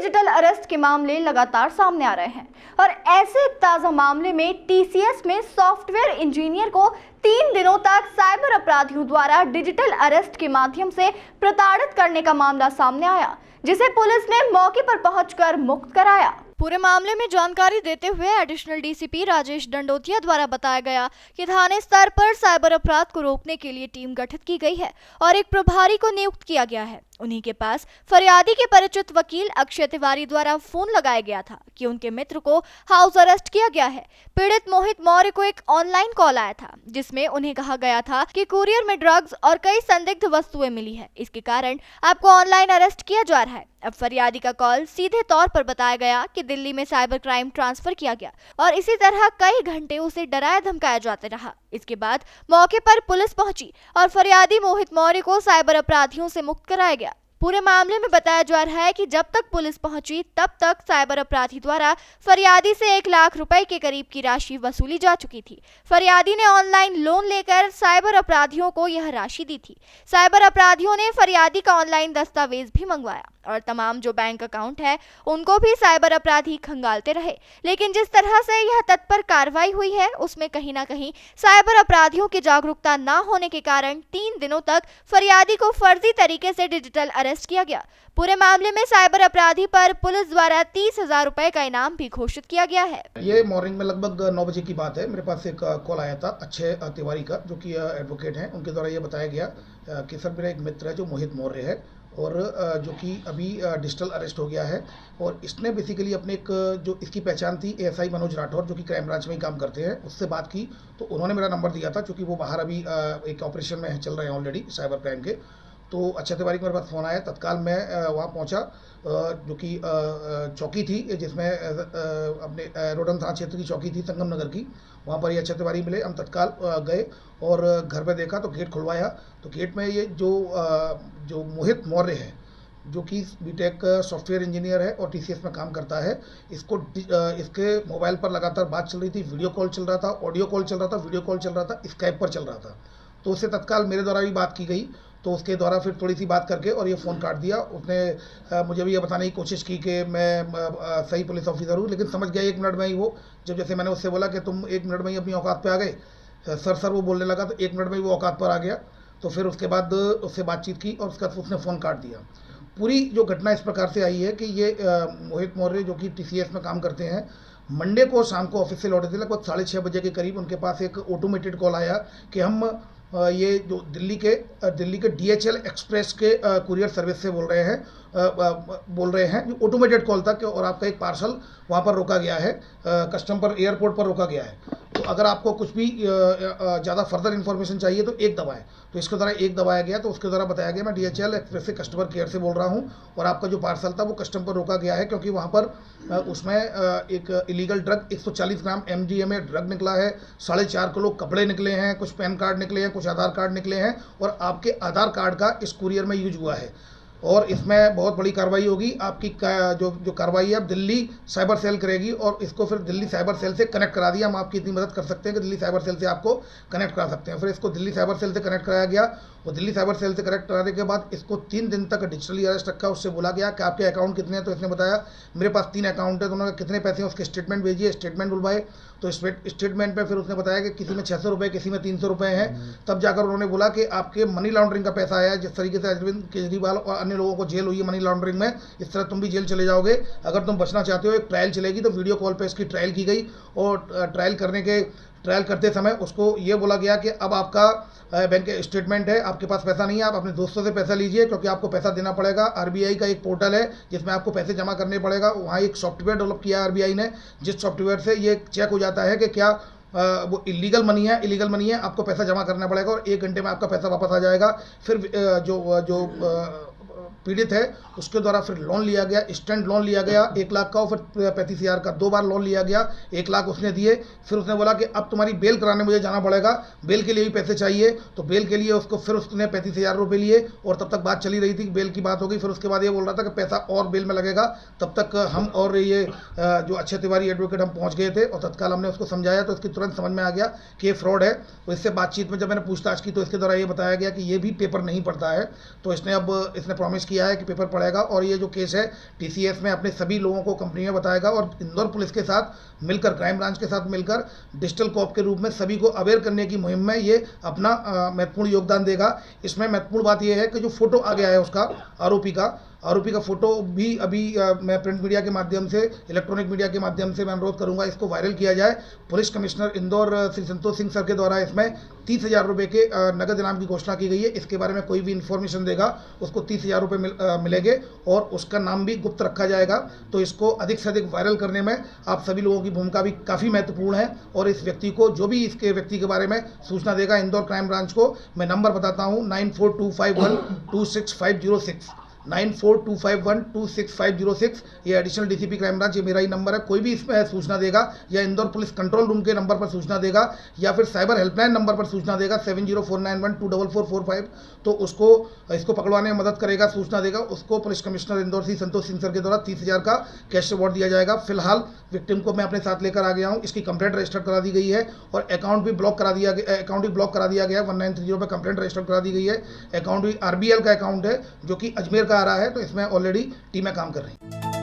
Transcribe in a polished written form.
Digital arrest के मामले लगातार सामने आ रहे हैं और ऐसे ताजा मामले में टीसीएस में सॉफ्टवेयर इंजीनियर को 3 दिनों तक साइबर अपराधियों द्वारा डिजिटल अरेस्ट के माध्यम से प्रताड़ित करने का मामला सामने आया, जिसे पुलिस ने मौके पर पहुंचकर मुक्त कराया। पूरे मामले में जानकारी देते हुए एडिशनल डीसीपी राजेश दंडोतिया द्वारा बताया गया कि थाने स्तर पर साइबर अपराध को रोकने के लिए टीम गठित की गई है और एक प्रभारी को नियुक्त किया गया है। उन्हीं के पास फरियादी के परिचित वकील अक्षय तिवारी द्वारा फोन लगाया गया था कि उनके मित्र को हाउस अरेस्ट किया गया है। पीड़ित मोहित मौर्य को एक ऑनलाइन कॉल आया था जिसमें उन्हें कहा गया था कि कुरियर में ड्रग्स और कई संदिग्ध वस्तुएं मिली है, इसके कारण आपको ऑनलाइन अरेस्ट किया जा रहा है। अब फरियादी का कॉल सीधे तौर पर बताया गया कि दिल्ली में साइबर क्राइम ट्रांसफर किया गया और इसी तरह कई घंटे उसे डराया धमकाया जाते रहा। इसके बाद मौके पर पुलिस पहुंची और फरियादी मोहित मौर्य को साइबर अपराधियों से मुक्त कराया गया। पूरे मामले में बताया जा रहा है कि जब तक पुलिस पहुंची तब तक साइबर अपराधी द्वारा फरियादी से 1 लाख रुपए के करीब की राशि वसूली जा चुकी थी। फरियादी ने ऑनलाइन लोन लेकर साइबर अपराधियों को यह राशि दी थी। साइबर अपराधियों ने फरियादी का ऑनलाइन दस्तावेज भी मंगवाया और तमाम जो बैंक अकाउंट है उनको भी साइबर अपराधी खंगालते रहे। लेकिन जिस तरह से यह तत्पर कार्रवाई हुई है उसमें कहीं ना कहीं साइबर अपराधियों की जागरूकता न होने के कारण 3 दिनों तक फरियादी को फर्जी तरीके से डिजिटल अरेस्ट किया गया। पूरे मामले में साइबर अपराधी पर पुलिस द्वारा 30,000 रुपए का इनाम भी घोषित किया गया है। ये मॉर्निंग में लगभग 9 बजे की बात है। मेरे पास एक कॉल आया था अक्षय तिवारी का, जो कि एडवोकेट हैं। उनके द्वारा ये बताया गया कि सर मेरा एक मित्र है जो मोहित मौर्य है और जो कि अभी डिजिटल अरेस्ट हो गया है और इसने बेसिकली अपने एक जो इसकी पहचान थी एएसआई मनोज राठौर, जो कि क्राइम ब्रांच में ही काम करते हैं, उससे बात की तो उन्होंने मेरा नंबर दिया था, क्योंकि वो बाहर अभी एक ऑपरेशन में चल रहे हैं ऑलरेडी साइबर क्राइम के। तो अक्षय तिवारी को मेरे पास फ़ोन आया, तत्काल मैं वहाँ पहुँचा, जो कि चौकी थी जिसमें अपने रोडन थाना क्षेत्र की चौकी थी संगम नगर की, वहाँ पर ये अक्षय तिवारी मिले। हम तत्काल गए और घर पे देखा तो गेट खुलवाया तो गेट में ये जो मोहित मौर्य है, जो कि बीटेक सॉफ्टवेयर इंजीनियर है और टीसीएस में काम करता है, इसके मोबाइल पर लगातार बात चल रही थी, वीडियो कॉल चल रहा था, ऑडियो कॉल चल रहा था, वीडियो कॉल चल रहा था, स्काइप पर चल रहा था। तो उससे तत्काल मेरे द्वारा भी बात की गई तो उसके द्वारा फिर थोड़ी सी बात करके और ये फ़ोन काट दिया। उसने मुझे भी ये बताने की कोशिश की कि मैं सही पुलिस ऑफिसर हूँ, लेकिन समझ गया 1 मिनट में ही वो, जैसे मैंने उससे बोला कि तुम 1 मिनट में ही अपनी औकात पे आ गए, सर वो बोलने लगा, तो 1 मिनट में ही वो औकात पर आ गया। तो फिर उसके बाद उससे बातचीत की और उसके बाद उसने फ़ोन काट दिया। पूरी जो घटना इस प्रकार से आई है कि ये मोहित मौर्य जो कि टीसीएस में काम करते हैं, मंडे को शाम को ऑफिस से लौटे थे, लगभग 6:30 बजे के करीब उनके पास एक ऑटोमेटेड कॉल आया कि हम ये जो दिल्ली के डीएचएल एक्सप्रेस के कुरियर सर्विस से बोल रहे हैं। जो ऑटोमेटेड कॉल था कि और आपका एक पार्सल वहाँ पर रोका गया है, कस्टम पर एयरपोर्ट पर रोका गया है। तो अगर आपको कुछ भी ज़्यादा फर्दर इन्फॉर्मेशन चाहिए तो 1 दबाएं। तो इसके द्वारा 1 दबाया गया तो उसके द्वारा बताया गया मैं डीएचएल एक्सप्रेस से कस्टमर केयर से बोल रहा हूँ और आपका जो पार्सल था वो कस्टम पर रोका गया है, क्योंकि वहाँ पर उसमें एक इलीगल ड्रग 140 ग्राम MDMA ड्रग निकला है, 4.5 किलो कपड़े निकले हैं, कुछ पैन कार्ड निकले हैं, कुछ आधार कार्ड निकले हैं और आपके आधार कार्ड का इस कुरियर में यूज हुआ है और इसमें बहुत बड़ी कार्रवाई होगी। आपकी जो कार्रवाई है अब दिल्ली साइबर सेल करेगी और इसको फिर दिल्ली साइबर सेल से कनेक्ट करा दिया। हम आपकी इतनी मदद कर सकते हैं कि दिल्ली साइबर सेल से आपको कनेक्ट करा सकते हैं। फिर इसको दिल्ली साइबर सेल से कनेक्ट कराया गया और दिल्ली साइबर सेल से कनेक्ट कराने के बाद इसको 3 दिन तक डिजिटली अरेस्ट रखा। उससे बोला गया कि आपके अकाउंट कितने हैं, तो इसने बताया मेरे पास 3 अकाउंट है। तो उन्होंने कितने पैसे हैं उसके स्टेटमेंट भेजिए, स्टेटमेंट बुलवाए। तो स्टेटमेंट पे फिर उसने बताया कि किसी में 600 रुपये, किसी में 300 रुपये हैं। तब जाकर उन्होंने बोला कि आपके मनी लॉन्ड्रिंग का पैसा आया है, जिस तरीके से अरविंद केजरीवाल और अन्य लोगों को जेल हुई है मनी लॉन्ड्रिंग में, इस तरह तुम भी जेल चले जाओगे। अगर तुम बचना चाहते हो, एक ट्रायल चलेगी। तो वीडियो कॉल पे इसकी ट्रायल की गई और ट्रायल करते समय उसको ये बोला गया कि अब आपका बैंक स्टेटमेंट है, आपके पास पैसा नहीं है, आप अपने दोस्तों से पैसा लीजिए, क्योंकि आपको पैसा देना पड़ेगा। आरबीआई का एक पोर्टल है जिसमें आपको पैसे जमा करने पड़ेगा। वहाँ एक सॉफ्टवेयर डेवलप किया है आरबीआई ने, जिस सॉफ्टवेयर से ये चेक हो जाता है कि क्या वो इलीगल मनी है, आपको पैसा जमा करना पड़ेगा और 1 घंटे में आपका पैसा वापस आ जाएगा। फिर जो पीड़ित है उसके द्वारा फिर लोन लिया गया, इंस्टेंट लोन लिया गया 1 लाख का और फिर 35,000 का 2 बार लोन लिया गया। 1 लाख उसने दिए। फिर उसने बोला कि अब तुम्हारी बेल कराने मुझे जाना पड़ेगा, बेल के लिए भी पैसे चाहिए। तो बेल के लिए उसको फिर उसने 35,000 रुपये लिए और तब तक बात चली रही थी, बेल की बात हो गई। फिर उसके बाद ये बोल रहा था कि पैसा और बेल में लगेगा। तब तक हम और ये जो अक्षय तिवारी एडवोकेट हम पहुँच गए थे और तत्काल हमने उसको समझाया तो इसकी तुरंत समझ में आ गया कि ये फ्रॉड है। तो इससे बातचीत में जब मैंने पूछताछ की तो इसके द्वारा ये बताया गया कि ये भी पेपर नहीं पढ़ता है। तो इसने प्रॉमिस किया है कि पेपर पड़ेगा और ये जो केस है टीसीएस में अपने सभी लोगों को कंपनी में बताएगा और इंदौर पुलिस के साथ मिलकर, क्राइम ब्रांच के साथ मिलकर डिजिटल कॉप के रूप में सभी को अवेयर करने की मुहिम में ये अपना महत्वपूर्ण योगदान देगा। इसमें महत्वपूर्ण बात यह है कि जो फोटो आ गया है उसका आरोपी का फोटो भी अभी मैं प्रिंट मीडिया के माध्यम से, इलेक्ट्रॉनिक मीडिया के माध्यम से मैं अनुरोध करूंगा इसको वायरल किया जाए। Police commissioner Indore Shri Santosh Singh sir के द्वारा इसमें 30,000 रुपये के नगद इनाम की घोषणा की गई है। इसके बारे में कोई भी इन्फॉर्मेशन देगा उसको 30,000 रुपये मिलेंगे और उसका नाम भी गुप्त रखा जाएगा। तो इसको अधिक से अधिक वायरल करने में आप सभी लोगों की भूमिका भी काफ़ी महत्वपूर्ण है और इस व्यक्ति को, जो भी इसके व्यक्ति के बारे में सूचना देगा इंदौर क्राइम ब्रांच को, मैं नंबर बताता हूँ 9425126506 9425126506। ये एडिशनल डीसीपी क्राइम ब्रांच, ये मेरा ही नंबर है। कोई भी इसमें सूचना देगा या इंदौर पुलिस कंट्रोल रूम के नंबर पर सूचना देगा या फिर साइबर हेल्पलाइन नंबर पर सूचना देगा 7049124445, तो इसको पकड़वाने में मदद करेगा, सूचना देगा, उसको police commissioner Indore Shri Santosh Singh sir के द्वारा 30,000 का कैश रिवॉर्ड दिया जाएगा। फिलहाल विक्टिम को मैं अपने साथ लेकर आ गया हूँ, इसकी कंप्लेंट रजिस्टर करा दी गई है और अकाउंट भी ब्लॉक करा दिया गया है। 1930 पर कंप्लेंट रजिस्टर करा दी गई है। अकाउंट भी RBL का अकाउंट है जो कि अजमेर का आ रहा है, तो इसमें ऑलरेडी टीमें काम कर रही हैं।